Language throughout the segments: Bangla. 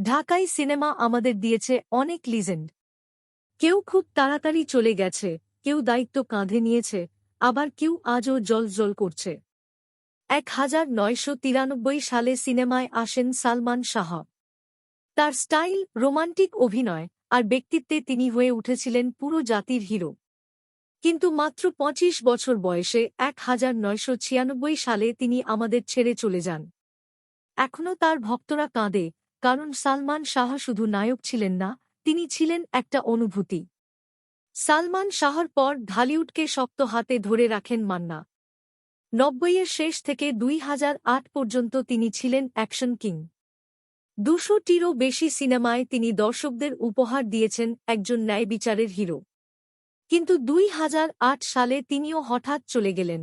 ঢাকাই সিনেমা আমাদের দিয়েছে অনেক লিজেন্ড। কেউ খুব তাড়াতাড়ি চলে গেছে, কেউ দায়িত্ব কাঁধে নিয়েছে, আবার কেউ আজও জ্বলজ্বল করছে। 1993 সালে সিনেমায় আসেন সালমান শাহ। তার স্টাইল, রোমান্টিক অভিনয় আর ব্যক্তিত্বে তিনি হয়ে উঠেছিলেন পুরো জাতির হিরো। কিন্তু মাত্র 25 বছর বয়সে 1996 সালে তিনি আমাদের ছেড়ে চলে যান। এখনও তার ভক্তরা কাঁদে, কারণ সালমান শাহ শুধু নায়ক ছিলেন না, তিনি ছিলেন একটা অনুভূতি। সালমান শাহর পর ঢালিউডকে শক্ত হাতে ধরে রাখেন মান্না। 90-এর শেষ থেকে 2008 পর্যন্ত তিনি ছিলেন অ্যাকশন কিং। 200টিরও বেশি সিনেমায় তিনি দর্শকদের উপহার দিয়েছেন একজন ন্যায়বিচারের হিরো। কিন্তু 2008 সালে তিনিও হঠাৎ চলে গেলেন।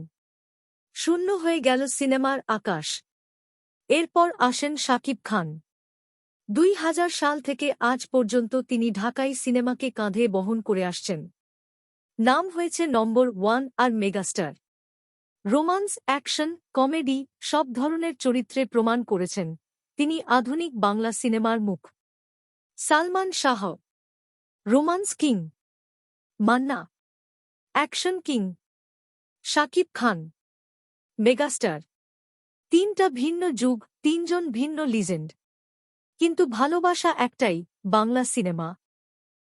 শূন্য হয়ে গেল সিনেমার আকাশ। এরপর আসেন শাকিব খান। 2000 সাল থেকে আজ পর্যন্ত তিনি ঢাকাই সিনেমাকে কাঁধে বহন করে আসছেন। নাম হয়েছে নম্বর 1 আর মেগাস্টার। রোমান্স, অ্যাকশন, কমেডি সব ধরনের চরিত্রে প্রমাণ করেছেন তিনি আধুনিক বাংলা সিনেমার মুখ। Salman Shah romance king, Manna action king, Shakib Khan megastar. তিনটা ভিন্ন যুগ, তিনজন ভিন্ন লিজেন্ড। কিন্তু ভালোবাসা একটাই, বাংলা সিনেমা।